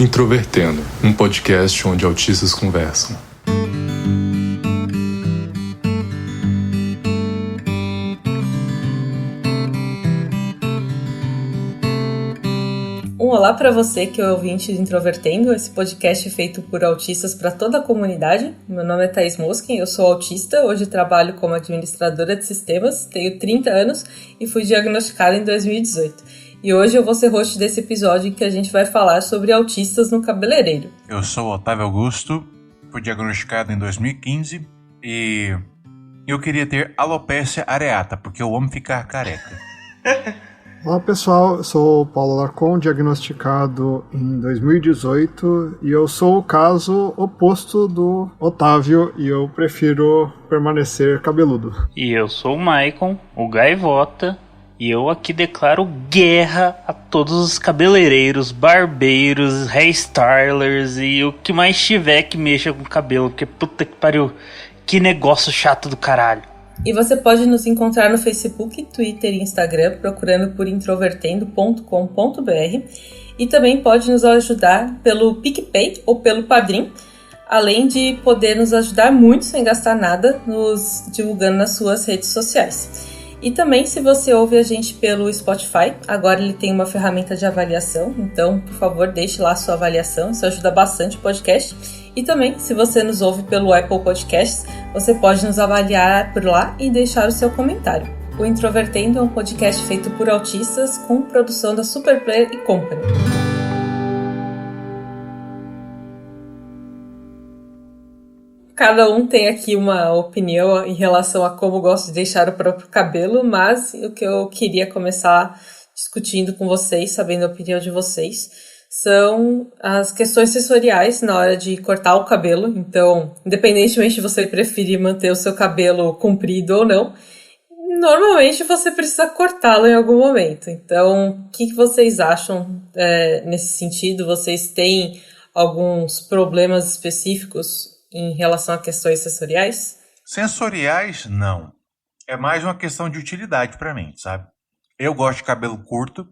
Introvertendo, um podcast onde autistas conversam. Olá para você que é ouvinte do Introvertendo, esse podcast é feito por autistas para toda a comunidade. Meu nome é Thaís Moskin, eu sou autista, hoje trabalho como administradora de sistemas, tenho 30 anos e fui diagnosticada em 2018. E hoje eu vou ser host desse episódio em que a gente vai falar sobre autistas no cabeleireiro. Eu sou o Otávio Augusto, fui diagnosticado em 2015 e eu queria ter alopecia areata, porque eu amo ficar careca. Olá pessoal, eu sou o Paulo Alarcon, diagnosticado em 2018 e eu sou o caso oposto do Otávio e eu prefiro permanecer cabeludo. E eu sou o Maicon, o Gaivota, e eu aqui declaro guerra a todos os cabeleireiros, barbeiros, hairstylers e o que mais tiver que mexa com cabelo, porque puta que pariu, que negócio chato do caralho. E você pode nos encontrar no Facebook, Twitter e Instagram, procurando por introvertendo.com.br, e também pode nos ajudar pelo PicPay ou pelo Padrim, além de poder nos ajudar muito sem gastar nada, nos divulgando nas suas redes sociais. E também, se você ouve a gente pelo Spotify, agora ele tem uma ferramenta de avaliação, então, por favor, deixe lá a sua avaliação, isso ajuda bastante o podcast. E também, se você nos ouve pelo Apple Podcasts, você pode nos avaliar por lá e deixar o seu comentário. O Introvertendo é um podcast feito por autistas com produção da Superplayer e Company. Cada um tem aqui uma opinião em relação a como gosta de deixar o próprio cabelo, mas o que eu queria começar discutindo com vocês, sabendo a opinião de vocês, são as questões sensoriais na hora de cortar o cabelo. Então, independentemente de você preferir manter o seu cabelo comprido ou não, normalmente você precisa cortá-lo em algum momento. Então, o que vocês acham nesse sentido? Vocês têm alguns problemas específicos em relação a questões sensoriais? Sensoriais, não. É mais uma questão de utilidade pra mim, sabe? Eu gosto de cabelo curto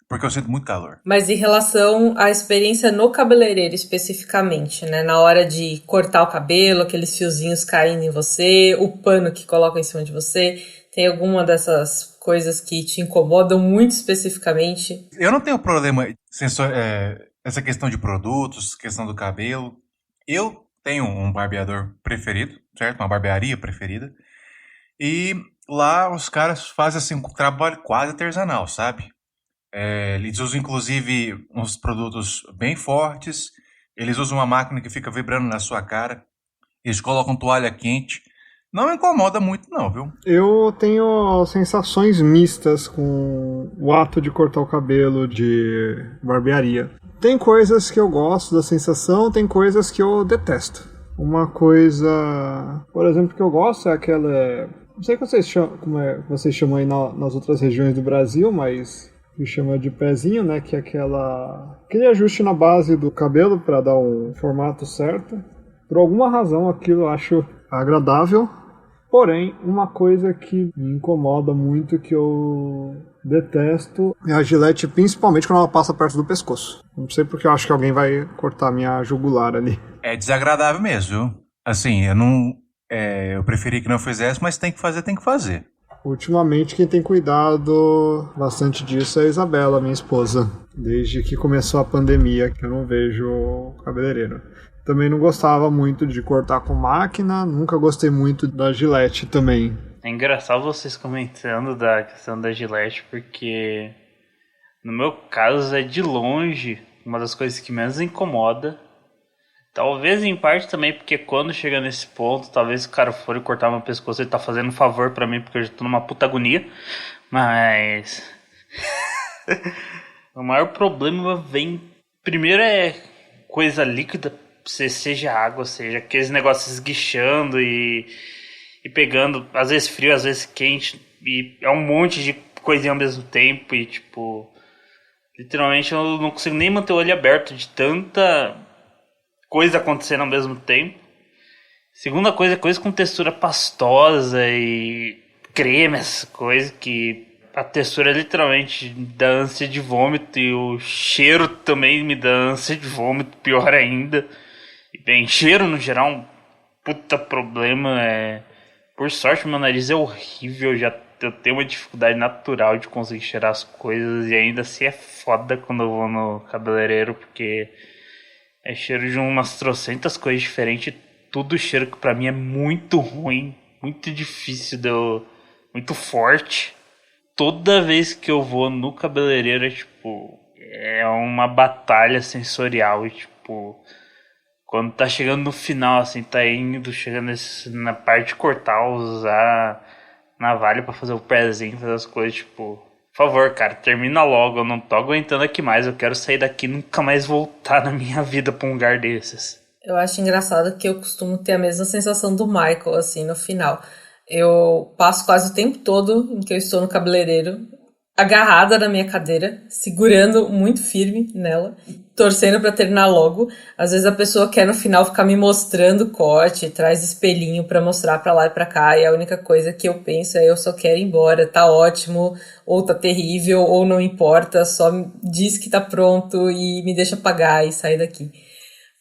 porque eu sinto muito calor. Mas em relação à experiência no cabeleireiro especificamente, né? Na hora de cortar o cabelo, aqueles fiozinhos caindo em você, o pano que coloca em cima de você, tem alguma dessas coisas que te incomodam muito especificamente? Eu não tenho problema essa questão de produtos, questão do cabelo. Eu tenho um barbeador preferido, certo? Uma barbearia preferida. E lá os caras fazem assim, um trabalho quase artesanal, sabe? Eles usam inclusive uns produtos bem fortes. Eles usam uma máquina que fica vibrando na sua cara. Eles colocam toalha quente. Não me incomoda muito não, viu? Eu tenho sensações mistas com o ato de cortar o cabelo de barbearia. Tem coisas que eu gosto da sensação, tem coisas que eu detesto. Uma coisa, por exemplo, que eu gosto é aquela... Não sei como vocês chamam aí nas outras regiões do Brasil, mas que chama de pezinho, né? Que é aquele ajuste na base do cabelo para dar um formato certo. Por alguma razão aquilo eu acho agradável. Porém, uma coisa que me incomoda muito, que eu detesto, é a Gillette, principalmente quando ela passa perto do pescoço. Não sei porque eu acho que alguém vai cortar minha jugular ali. É desagradável mesmo, viu? Assim, eu preferi que não fizesse, mas tem que fazer. Ultimamente, quem tem cuidado bastante disso é a Isabela, minha esposa. Desde que começou a pandemia, que eu não vejo cabeleireiro. Também não gostava muito de cortar com máquina, nunca gostei muito da Gillette também. É engraçado vocês comentando da questão da Gillette, porque no meu caso é de longe uma das coisas que menos incomoda. Talvez em parte também porque quando chega nesse ponto, talvez o cara for cortar meu pescoço, ele tá fazendo um favor pra mim, porque eu já tô numa puta agonia. Mas o maior problema vem... Primeiro é coisa líquida, seja água, seja aqueles negócios esguichando e pegando, às vezes frio, às vezes quente, e é um monte de coisinha ao mesmo tempo, e tipo, literalmente eu não consigo nem manter o olho aberto de tanta coisa acontecendo ao mesmo tempo. Segunda coisa, coisa com textura pastosa e creme, essas coisas que A textura literalmente dá ânsia de vômito e o cheiro também me dá ânsia de vômito, pior ainda. E bem, cheiro no geral é um puta problema. Por sorte, meu nariz é horrível, eu tenho uma dificuldade natural de conseguir cheirar as coisas e ainda assim é foda quando eu vou no cabeleireiro, porque é cheiro de umas trocentas coisas diferentes, tudo cheiro que pra mim é muito ruim, muito difícil, muito forte. Toda vez que eu vou no cabeleireiro é uma batalha sensorial, quando tá chegando no final, assim, chegando na parte de cortar, usar navalha pra fazer o pezinho, fazer as coisas, por favor, cara, termina logo, eu não tô aguentando aqui mais, eu quero sair daqui e nunca mais voltar na minha vida pra um lugar desses. Eu acho engraçado que eu costumo ter a mesma sensação do Michael, assim, no final. Eu passo quase o tempo todo em que eu estou no cabeleireiro, agarrada na minha cadeira, segurando muito firme nela, torcendo pra terminar logo. Às vezes a pessoa quer no final ficar me mostrando o corte, traz espelhinho pra mostrar pra lá e pra cá, e a única coisa que eu penso é: eu só quero ir embora, tá ótimo, ou tá terrível, ou não importa, só diz que tá pronto e me deixa pagar e sair daqui.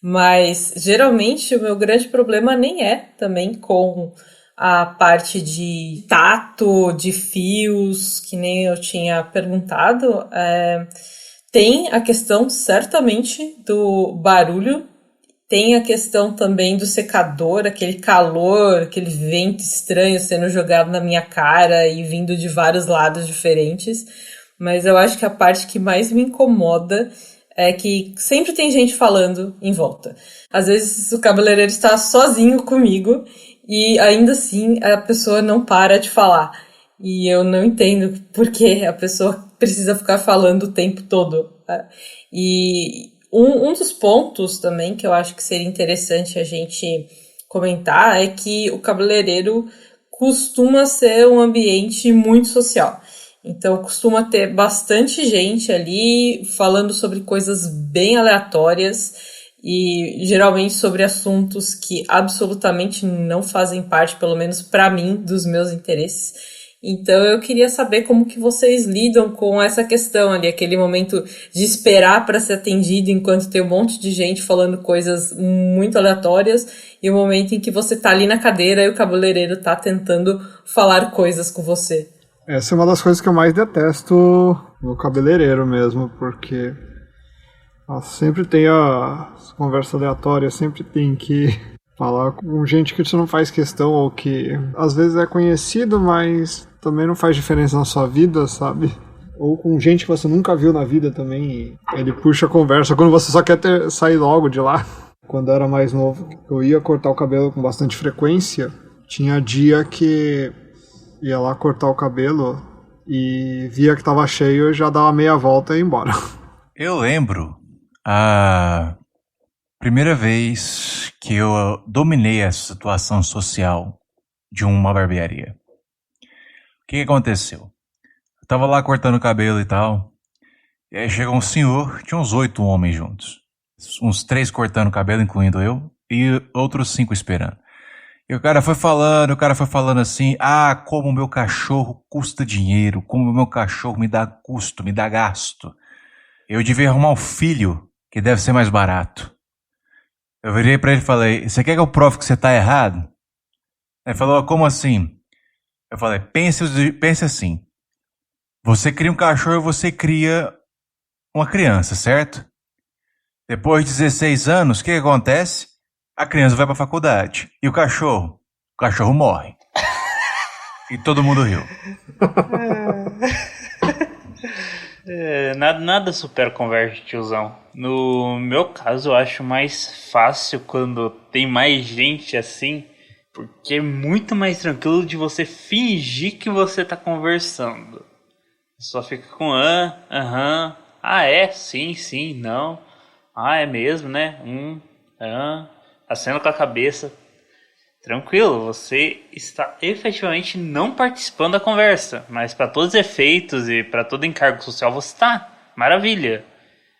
Mas geralmente o meu grande problema nem é também com a parte de tato, de fios, que nem eu tinha perguntado. Tem a questão certamente do barulho, tem a questão também do secador, aquele calor, aquele vento estranho sendo jogado na minha cara e vindo de vários lados diferentes. Mas eu acho que a parte que mais me incomoda é que sempre tem gente falando em volta. Às vezes o cabeleireiro está sozinho comigo e ainda assim a pessoa não para de falar. E eu não entendo por que a pessoa precisa ficar falando o tempo todo. E um dos pontos também que eu acho que seria interessante a gente comentar é que o cabeleireiro costuma ser um ambiente muito social. Então costuma ter bastante gente ali falando sobre coisas bem aleatórias e geralmente sobre assuntos que absolutamente não fazem parte, pelo menos para mim, dos meus interesses. Então eu queria saber como que vocês lidam com essa questão ali, aquele momento de esperar para ser atendido enquanto tem um monte de gente falando coisas muito aleatórias e o momento em que você tá ali na cadeira e o cabeleireiro tá tentando falar coisas com você. Essa é uma das coisas que eu mais detesto no cabeleireiro mesmo, porque sempre tem as conversas aleatórias, sempre tem que falar com gente que você não faz questão ou que às vezes é conhecido, mas também não faz diferença na sua vida, sabe? Ou com gente que você nunca viu na vida também, e ele puxa a conversa quando você só quer sair logo de lá. Quando eu era mais novo, eu ia cortar o cabelo com bastante frequência. Tinha dia que ia lá cortar o cabelo e via que tava cheio, eu já dava meia volta e ia embora. Eu lembro a primeira vez que eu dominei essa situação social de uma barbearia. O que aconteceu? Eu tava lá cortando o cabelo e tal, e aí chegou um senhor, tinha uns 8 homens juntos. Uns 3 cortando o cabelo, incluindo eu, e outros 5 esperando. E o cara foi falando assim: como o meu cachorro custa dinheiro, como o meu cachorro me dá custo, me dá gasto. Eu devia arrumar um filho que deve ser mais barato. Eu virei pra ele e falei: você quer que eu prove que você tá errado? Ele falou: como assim? Eu falei: pense assim. Você cria um cachorro e você cria uma criança, certo? Depois de 16 anos, o que acontece? A criança vai pra faculdade. E o cachorro? O cachorro morre. E todo mundo riu. Nada supera conversa de tiozão. No meu caso, eu acho mais fácil quando tem mais gente assim, porque é muito mais tranquilo de você fingir que você tá conversando. Só fica com aham, é, sim, não. É mesmo, né? Acena com a cabeça. Tranquilo, você está efetivamente não participando da conversa, mas para todos os efeitos e para todo encargo social você está. Maravilha.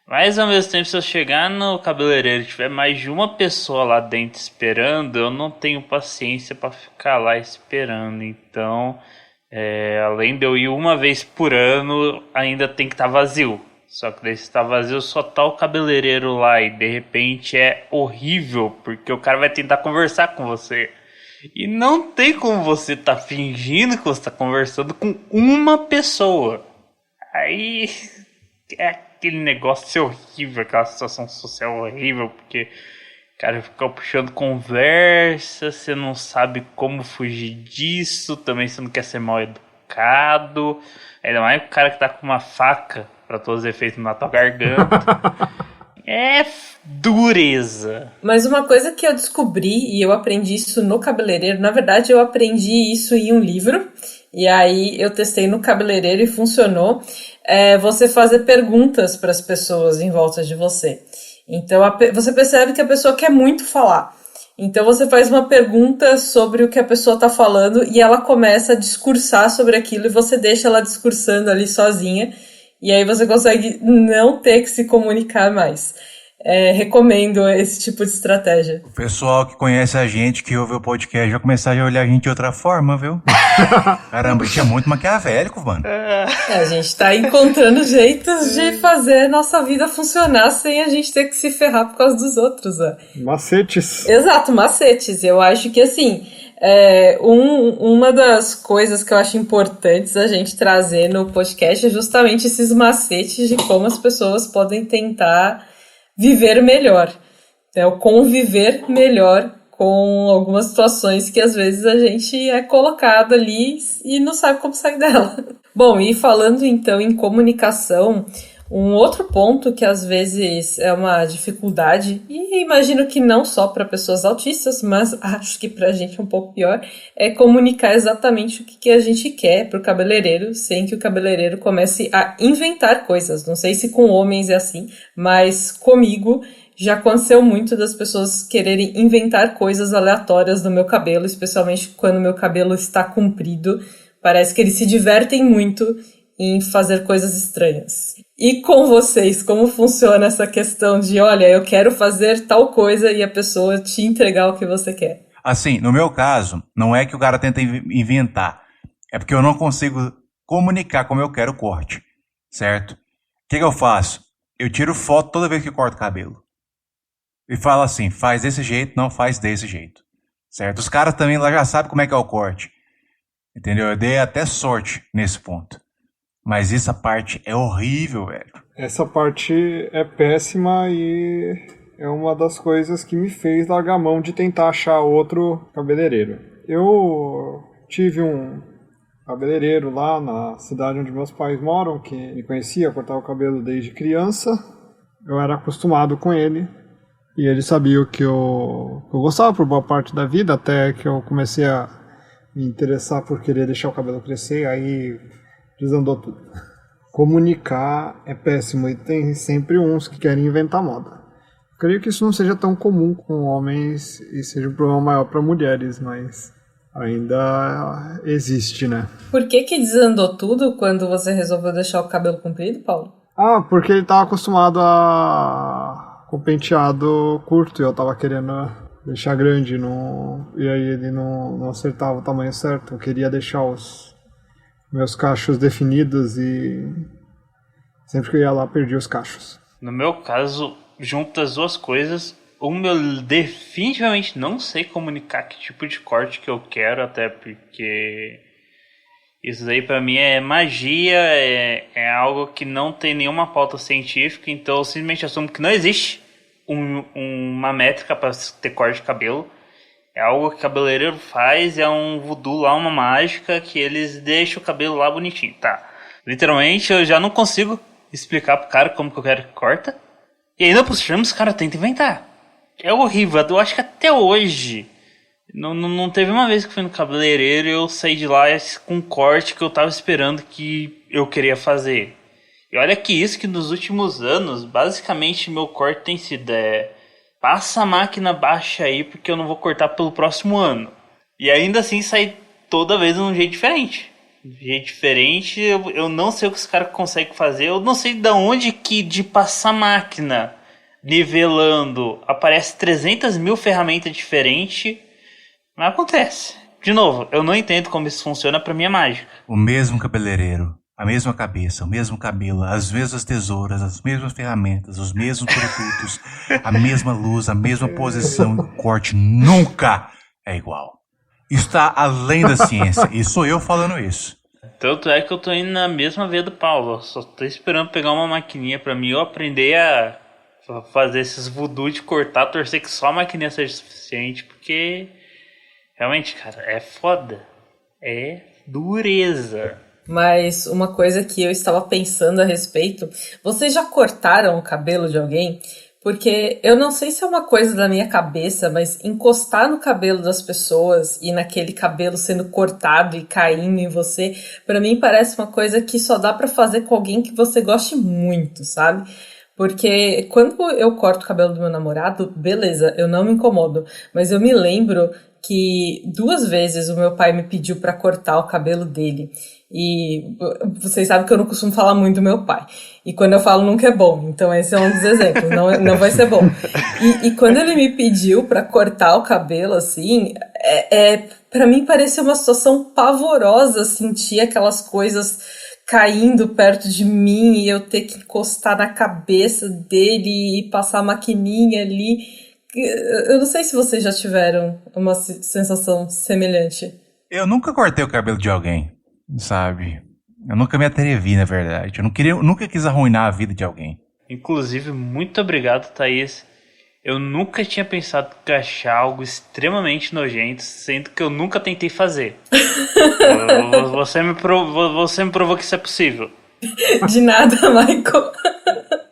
Mas ao mesmo tempo, se eu chegar no cabeleireiro e tiver mais de uma pessoa lá dentro esperando, eu não tenho paciência para ficar lá esperando. Então, Além de eu ir uma vez por ano, ainda tem que estar vazio. Só que daí se tá vazio, só tá o cabeleireiro lá e de repente é horrível, porque o cara vai tentar conversar com você. E não tem como você tá fingindo que você tá conversando com uma pessoa. Aí é aquele negócio horrível, aquela situação social horrível, porque o cara fica puxando conversa, você não sabe como fugir disso, também você não quer ser mal educado. Ainda mais o cara que tá com uma faca, pra todos os efeitos, na tua garganta. É dureza. Mas uma coisa que eu descobri, e eu aprendi isso no cabeleireiro, na verdade eu aprendi isso em um livro, e aí eu testei no cabeleireiro e funcionou, você fazer perguntas para as pessoas em volta de você. Então você percebe que a pessoa quer muito falar. Então você faz uma pergunta sobre o que a pessoa está falando e ela começa a discursar sobre aquilo e você deixa ela discursando ali sozinha. E aí você consegue não ter que se comunicar mais. Recomendo esse tipo de estratégia. O pessoal que conhece a gente, que ouve o podcast, vai começar a olhar a gente de outra forma, viu? Caramba, isso é muito maquiavélico, mano. A gente tá encontrando jeitos de fazer a nossa vida funcionar sem a gente ter que se ferrar por causa dos outros. Macetes. Exato, macetes. Eu acho que, assim, uma das coisas que eu acho importantes a gente trazer no podcast é justamente esses macetes de como as pessoas podem tentar viver melhor. Então, conviver melhor com algumas situações que às vezes a gente é colocado ali e não sabe como sair dela. Bom, e falando então em comunicação, um outro ponto que às vezes é uma dificuldade, e imagino que não só para pessoas autistas, mas acho que para a gente é um pouco pior, é comunicar exatamente o que a gente quer para o cabeleireiro, sem que o cabeleireiro comece a inventar coisas. Não sei se com homens é assim, mas comigo já aconteceu muito das pessoas quererem inventar coisas aleatórias no meu cabelo, especialmente quando meu cabelo está comprido. Parece que eles se divertem muito em fazer coisas estranhas. E com vocês, como funciona essa questão de, olha, eu quero fazer tal coisa e a pessoa te entregar o que você quer? Assim, no meu caso, não é que o cara tenta inventar, é porque eu não consigo comunicar como eu quero o corte, certo? O que eu faço? Eu tiro foto toda vez que corto o cabelo. E falo assim, faz desse jeito, não faz desse jeito, certo? Os caras também lá já sabem como é que é o corte, entendeu? Eu dei até sorte nesse ponto. Mas essa parte é horrível, velho. Essa parte é péssima e é uma das coisas que me fez largar a mão de tentar achar outro cabeleireiro. Eu tive um cabeleireiro lá na cidade onde meus pais moram, que me conhecia, cortava o cabelo desde criança. Eu era acostumado com ele e ele sabia o que eu gostava por boa parte da vida, até que eu comecei a me interessar por querer deixar o cabelo crescer, aí desandou tudo. Comunicar é péssimo e tem sempre uns que querem inventar moda. Eu creio que isso não seja tão comum com homens e seja um problema maior para mulheres, mas ainda existe, né? Por que desandou tudo quando você resolveu deixar o cabelo comprido, Paulo? Porque ele estava acostumado com penteado curto e eu estava querendo deixar grande, e aí ele não acertava o tamanho certo. Eu queria deixar os meus cachos definidos e sempre que eu ia lá perdia os cachos. No meu caso, junto as duas coisas, eu definitivamente não sei comunicar que tipo de corte que eu quero, até porque isso daí pra mim é magia, é algo que não tem nenhuma pauta científica, então eu simplesmente assumo que não existe uma métrica para ter corte de cabelo. É algo que o cabeleireiro faz, é um voodoo lá, uma mágica, que eles deixam o cabelo lá bonitinho, tá? Literalmente, eu já não consigo explicar pro cara como que eu quero que corta. E ainda por cima, os caras tentam inventar. É horrível, eu acho que até hoje não teve uma vez que eu fui no cabeleireiro e eu saí de lá com um corte que eu tava esperando que eu queria fazer. E olha que isso que nos últimos anos, basicamente, meu corte tem sido passa a máquina baixa aí porque eu não vou cortar pelo próximo ano. E ainda assim sai toda vez de um jeito diferente. Eu não sei o que os caras conseguem fazer. Eu não sei de onde que de passar máquina nivelando aparece 300 mil ferramentas diferentes. Mas acontece. De novo, eu não entendo como isso funciona, pra mim é mágica. O mesmo cabeleireiro, a mesma cabeça, o mesmo cabelo, as mesmas tesouras, as mesmas ferramentas, os mesmos produtos, a mesma luz, a mesma posição, o corte nunca é igual. Isso tá além da ciência, e sou eu falando isso. Tanto é que eu tô indo na mesma veia do Paulo. Eu só tô esperando pegar uma maquininha pra mim eu aprender a fazer esses voodoo de cortar, torcer que só a maquininha seja suficiente, porque realmente, cara, é foda. É dureza. Mas uma coisa que eu estava pensando a respeito, vocês já cortaram o cabelo de alguém? Porque eu não sei se é uma coisa da minha cabeça, mas encostar no cabelo das pessoas e naquele cabelo sendo cortado e caindo em você, pra mim parece uma coisa que só dá pra fazer com alguém que você goste muito, sabe? Porque quando eu corto o cabelo do meu namorado, beleza, eu não me incomodo, mas eu me lembro que 2 vezes o meu pai me pediu pra cortar o cabelo dele. E vocês sabem que eu não costumo falar muito do meu pai. E quando eu falo nunca é bom. Então esse é um dos exemplos. Não vai ser bom. E quando ele me pediu pra cortar o cabelo, assim, pra mim parecia uma situação pavorosa sentir aquelas coisas caindo perto de mim e eu ter que encostar na cabeça dele e passar a maquininha ali. Eu não sei se vocês já tiveram uma sensação semelhante. Eu nunca cortei o cabelo de alguém, sabe? Eu nunca me atrevi, na verdade. Eu nunca quis arruinar a vida de alguém. Inclusive, muito obrigado, Thaís. Eu nunca tinha pensado em achar algo extremamente nojento, sendo que eu nunca tentei fazer. Você me provou que isso é possível. De nada, Michael.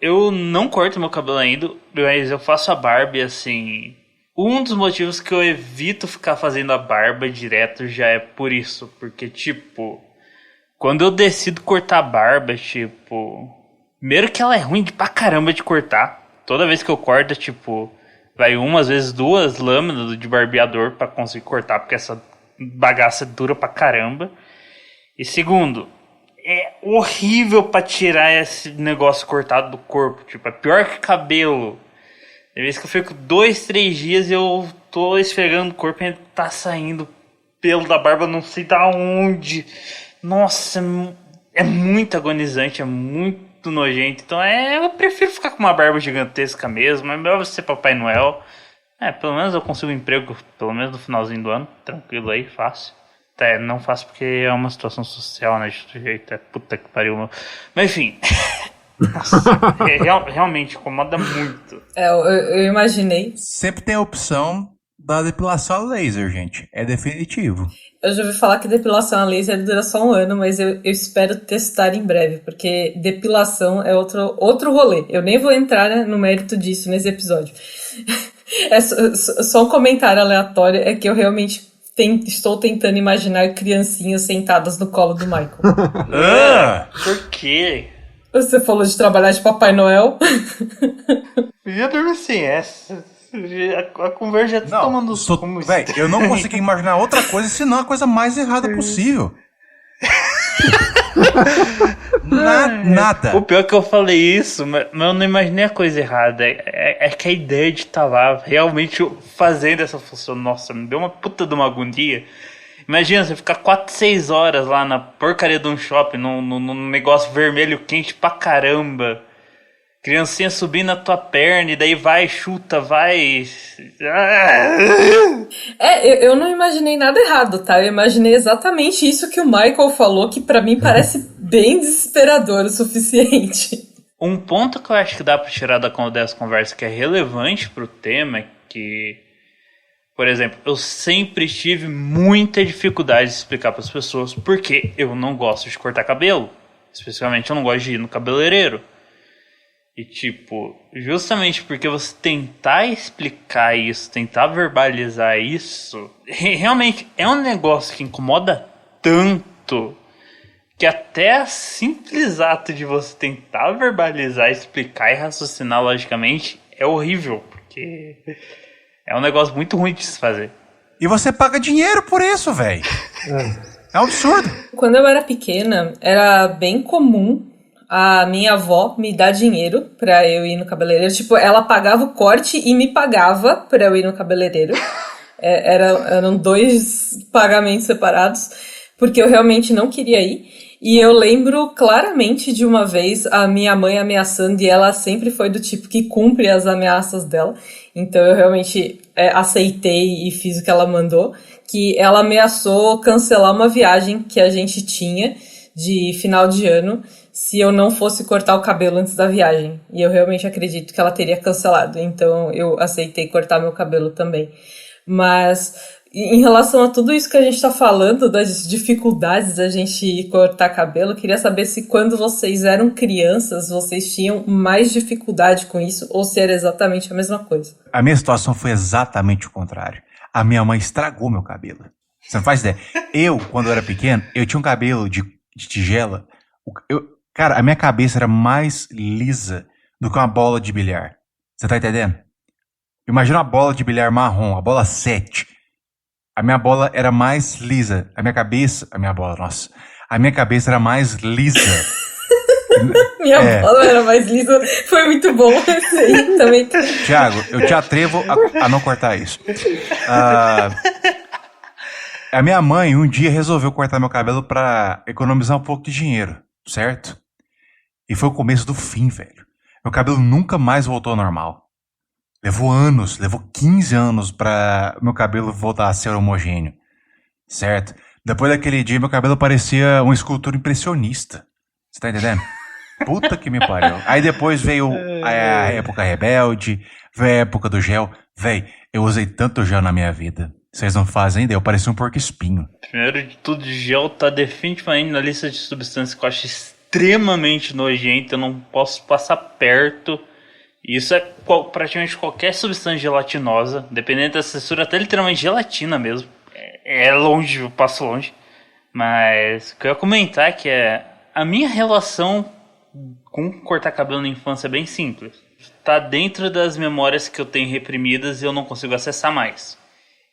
Eu não corto meu cabelo ainda, mas eu faço a barba e assim... Um dos motivos que eu evito ficar fazendo a barba direto já é por isso. Porque, tipo... Quando eu decido cortar a barba, tipo... Primeiro que ela é ruim pra caramba de cortar. Toda vez que eu corto, tipo... Vai às vezes 2 lâminas de barbeador pra conseguir cortar. Porque essa bagaça é dura pra caramba. E segundo... É horrível pra tirar esse negócio cortado do corpo. Tipo, é pior que cabelo. Tem vezes que eu fico 2, 3 dias e eu tô esfregando o corpo e ainda tá saindo pelo da barba, não sei da onde. Nossa, é muito agonizante, é muito nojento. Então eu prefiro ficar com uma barba gigantesca mesmo. É melhor você ser Papai Noel. Pelo menos eu consigo um emprego, pelo menos no finalzinho do ano. Tranquilo aí, fácil. Não faço porque é uma situação social, né? De jeito, puta que pariu. Mas enfim. Nossa, realmente incomoda muito. Eu imaginei. Sempre tem a opção da depilação a laser, gente. É definitivo. Eu já ouvi falar que depilação a laser dura só 1 ano, mas eu espero testar em breve, porque depilação é outro rolê. Eu nem vou entrar, né, no mérito disso nesse episódio. Só um comentário aleatório, é que eu realmente estou tentando imaginar criancinhas sentadas no colo do Michael. Por quê? Você falou de trabalhar de Papai Noel? Já dormi sem essa. A conversa já tá tomando... Véi, eu não consegui imaginar outra coisa senão a coisa mais errada possível. Nada. O pior é que eu falei isso, mas eu não imaginei a coisa errada. É que a ideia de estar lá realmente fazendo essa função, nossa, me deu uma puta de uma agonia. Imagina você ficar 4, 6 horas lá na porcaria de um shopping, num negócio vermelho quente pra caramba. Criancinha subindo na tua perna e daí vai, chuta, vai... Eu não imaginei nada errado, tá? Eu imaginei exatamente isso que o Michael falou, que pra mim parece bem desesperador o suficiente. Um ponto que eu acho que dá pra tirar dessa conversa que é relevante pro tema é que, por exemplo, eu sempre tive muita dificuldade de explicar pras pessoas porque eu não gosto de cortar cabelo. Especificamente eu não gosto de ir no cabeleireiro. E tipo, justamente porque você tentar explicar isso, tentar verbalizar isso, realmente é um negócio que incomoda tanto que até o simples ato de você tentar verbalizar, explicar e raciocinar logicamente é horrível, porque é um negócio muito ruim de se fazer. E você paga dinheiro por isso, velho. É um absurdo. Quando eu era pequena, era bem comum a minha avó me dar dinheiro pra eu ir no cabeleireiro. Tipo, ela pagava o corte e me pagava pra eu ir no cabeleireiro. Eram 2 pagamentos separados, porque eu realmente não queria ir. E eu lembro claramente de uma vez a minha mãe ameaçando, e ela sempre foi do tipo que cumpre as ameaças dela. Então eu realmente aceitei e fiz o que ela mandou, que ela ameaçou cancelar uma viagem que a gente tinha de final de ano se eu não fosse cortar o cabelo antes da viagem. E eu realmente acredito que ela teria cancelado. Então eu aceitei cortar meu cabelo também. Mas em relação a tudo isso que a gente está falando, das dificuldades da gente cortar cabelo, eu queria saber se quando vocês eram crianças, vocês tinham mais dificuldade com isso, ou se era exatamente a mesma coisa. A minha situação foi exatamente o contrário. A minha mãe estragou meu cabelo. Você não faz ideia. Eu, quando eu era pequeno, eu tinha um cabelo de tigela. Cara, a minha cabeça era mais lisa do que uma bola de bilhar. Você tá entendendo? Imagina uma bola de bilhar marrom, a bola 7. A minha bola era mais lisa. A minha cabeça era mais lisa. Minha bola era mais lisa. Foi muito bom esse aí também. Thiago, eu te atrevo a não cortar isso. A minha mãe um dia resolveu cortar meu cabelo pra economizar um pouco de dinheiro, certo? E foi o começo do fim, velho. Meu cabelo nunca mais voltou ao normal. Levou 15 anos pra meu cabelo voltar a ser homogêneo, certo? Depois daquele dia, meu cabelo parecia uma escultura impressionista. Você tá entendendo? Puta que me pariu. Aí depois veio a época rebelde, veio a época do gel. Véi, eu usei tanto gel na minha vida. Vocês não fazem ideia, eu parecia um porco-espinho. Primeiro de tudo, gel tá definitivamente na lista de substâncias que eu acho extremamente nojento. Eu não posso passar perto. Isso é praticamente qualquer substância gelatinosa, dependendo da textura, até literalmente gelatina mesmo. É longe, eu passo longe. Mas o que eu ia comentar é que a minha relação com cortar cabelo na infância é bem simples. Tá dentro das memórias que eu tenho reprimidas e eu não consigo acessar mais.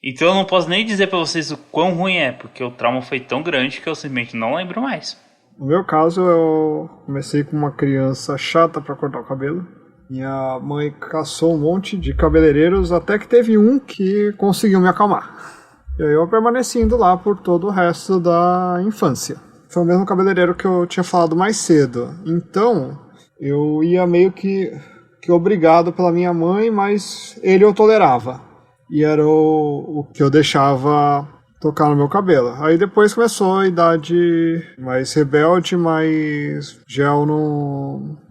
Então eu não posso nem dizer pra vocês o quão ruim é, porque o trauma foi tão grande que eu simplesmente não lembro mais. No meu caso, eu comecei com uma criança chata pra cortar o cabelo. Minha mãe caçou um monte de cabeleireiros até que teve um que conseguiu me acalmar. E aí eu permaneci indo lá por todo o resto da infância. Foi o mesmo cabeleireiro que eu tinha falado mais cedo. Então, eu ia meio que obrigado pela minha mãe, mas ele eu tolerava. E era o que eu deixava tocar no meu cabelo. Aí depois começou a idade mais rebelde, mas gel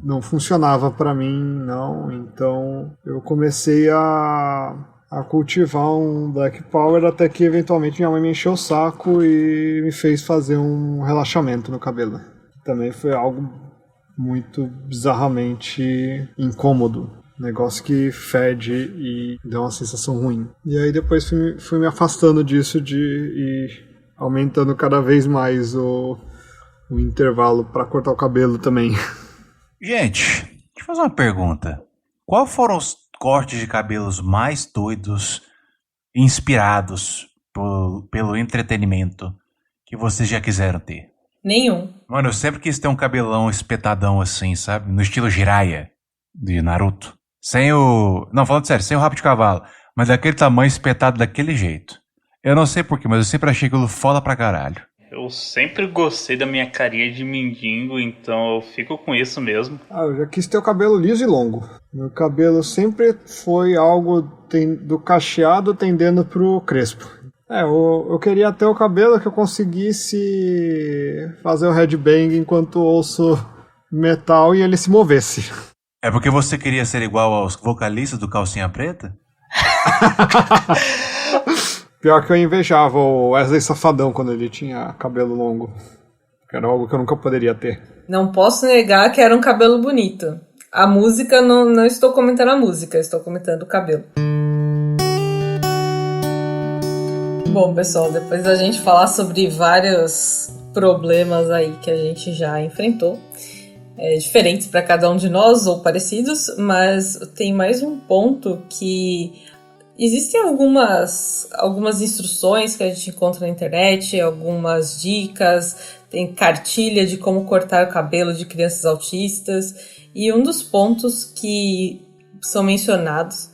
não funcionava pra mim, não. Então eu comecei a cultivar um Black Power até que eventualmente minha mãe me encheu o saco e me fez fazer um relaxamento no cabelo. Também foi algo muito bizarramente incômodo. Negócio que fede e dá uma sensação ruim. E aí depois fui me afastando disso e aumentando cada vez mais o intervalo para cortar o cabelo também. Gente, deixa eu fazer uma pergunta. Qual foram os cortes de cabelos mais doidos e inspirados pelo entretenimento que vocês já quiseram ter? Nenhum. Mano, eu sempre quis ter um cabelão espetadão assim, sabe? No estilo Jiraiya, de Naruto. Sem o... Não, falando sério, sem o rabo de cavalo. Mas daquele tamanho, espetado daquele jeito. Eu não sei porquê, mas eu sempre achei aquilo foda pra caralho. Eu sempre gostei da minha carinha de mendigo, então eu fico com isso mesmo. Eu já quis ter o cabelo liso e longo. Meu cabelo sempre foi algo do cacheado tendendo pro crespo. Eu queria ter o cabelo que eu conseguisse fazer o headbang enquanto ouço metal e ele se movesse. É porque você queria ser igual aos vocalistas do Calcinha Preta? Pior que eu invejava o Wesley Safadão quando ele tinha cabelo longo. Que era algo que eu nunca poderia ter. Não posso negar que era um cabelo bonito. A música, não estou comentando a música, estou comentando o cabelo. Bom, pessoal, depois da gente falar sobre vários problemas aí que a gente já enfrentou, diferentes para cada um de nós ou parecidos, mas tem mais um ponto que existem algumas instruções que a gente encontra na internet, algumas dicas, tem cartilha de como cortar o cabelo de crianças autistas, e um dos pontos que são mencionados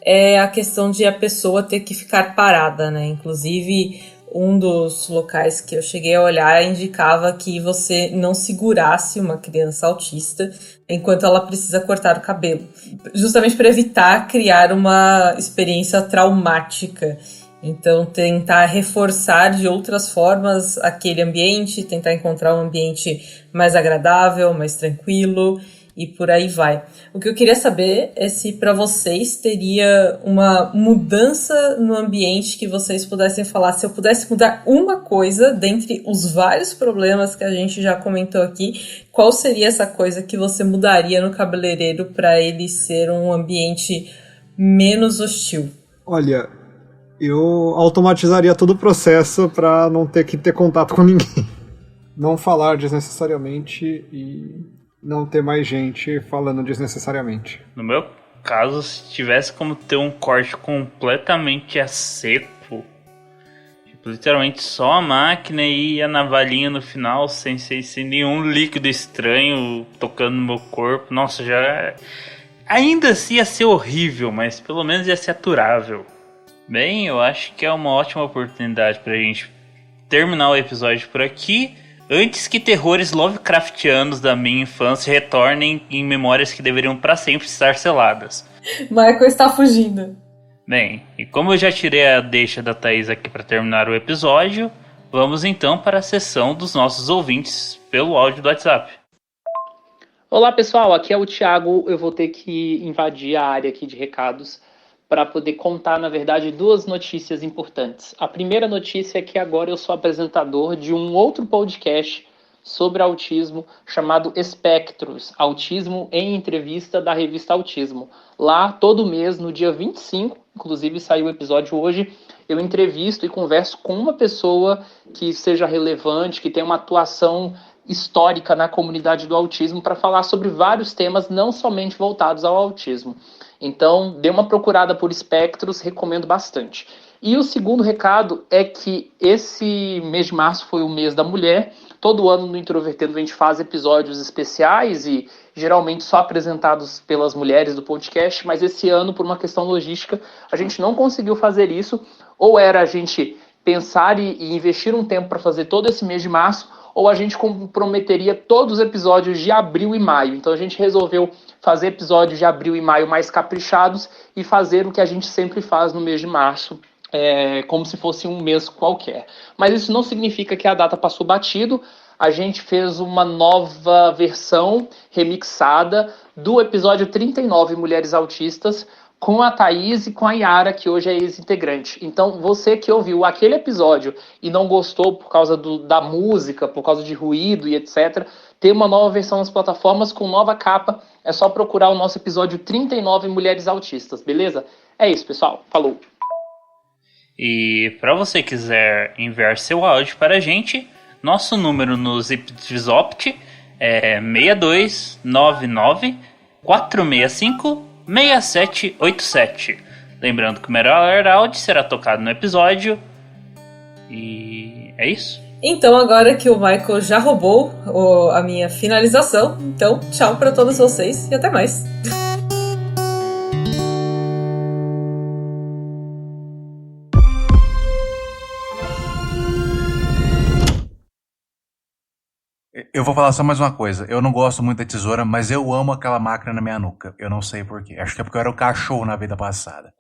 é a questão de a pessoa ter que ficar parada, né? Inclusive, um dos locais que eu cheguei a olhar indicava que você não segurasse uma criança autista enquanto ela precisa cortar o cabelo, justamente para evitar criar uma experiência traumática. Então, tentar reforçar de outras formas aquele ambiente, tentar encontrar um ambiente mais agradável, mais tranquilo e por aí vai. O que eu queria saber é se para vocês teria uma mudança no ambiente que vocês pudessem falar. Se eu pudesse mudar uma coisa dentre os vários problemas que a gente já comentou aqui, qual seria essa coisa que você mudaria no cabeleireiro para ele ser um ambiente menos hostil? Olha, eu automatizaria todo o processo para não ter que ter contato com ninguém. Não falar desnecessariamente e não ter mais gente falando desnecessariamente. No meu caso, se tivesse como ter um corte completamente a seco, tipo, literalmente só a máquina e a navalhinha no final, sem nenhum líquido estranho tocando no meu corpo, nossa, já... Ainda assim ia ser horrível, mas pelo menos ia ser aturável. Bem, eu acho que é uma ótima oportunidade pra gente terminar o episódio por aqui, antes que terrores Lovecraftianos da minha infância retornem em memórias que deveriam para sempre estar seladas. Michael está fugindo. Bem, e como eu já tirei a deixa da Thaís aqui para terminar o episódio, vamos então para a sessão dos nossos ouvintes pelo áudio do WhatsApp. Olá pessoal, aqui é o Thiago. Eu vou ter que invadir a área aqui de recados para poder contar, na verdade, duas notícias importantes. A primeira notícia é que agora eu sou apresentador de um outro podcast sobre autismo chamado Espectros, Autismo em Entrevista, da revista Autismo. Lá, todo mês, no dia 25, inclusive saiu o episódio hoje, eu entrevisto e converso com uma pessoa que seja relevante, que tenha uma atuação histórica na comunidade do autismo para falar sobre vários temas, não somente voltados ao autismo. Então, dê uma procurada por Espectros, recomendo bastante. E o segundo recado é que esse mês de março foi o mês da mulher. Todo ano no Introvertendo a gente faz episódios especiais e geralmente só apresentados pelas mulheres do podcast, mas esse ano, por uma questão logística, a gente não conseguiu fazer isso. Ou era a gente pensar e investir um tempo para fazer todo esse mês de março, ou a gente comprometeria todos os episódios de abril e maio. Então a gente resolveu fazer episódios de abril e maio mais caprichados e fazer o que a gente sempre faz no mês de março, como se fosse um mês qualquer. Mas isso não significa que a data passou batido. A gente fez uma nova versão remixada do episódio 39, Mulheres Autistas, com a Thaís e com a Yara, que hoje é ex-integrante. Então, você que ouviu aquele episódio e não gostou por causa da música, por causa de ruído e etc., tem uma nova versão nas plataformas com nova capa. É só procurar o nosso episódio 39, Mulheres Autistas, beleza? É isso, pessoal. Falou! E para você quiser enviar seu áudio para a gente, nosso número no Zipzopt é 6299 465 6787. Lembrando que o melhor áudio será tocado no episódio. E é isso. Então, agora que o Michael já roubou a minha finalização, então tchau para todos vocês e até mais. Eu vou falar só mais uma coisa. Eu não gosto muito da tesoura, mas eu amo aquela máquina na minha nuca. Eu não sei porquê. Acho que é porque eu era o cachorro na vida passada.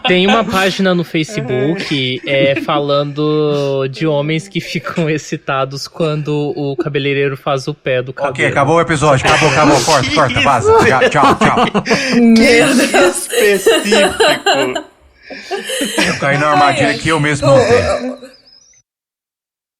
Tem uma página no Facebook falando de homens que ficam excitados quando o cabeleireiro faz o pé do cabelo. Ok, acabou o episódio. Acabou. Corta, vaza. Tchau. Meu Deus. Específico. Eu caí na armadilha que eu mesmo montei.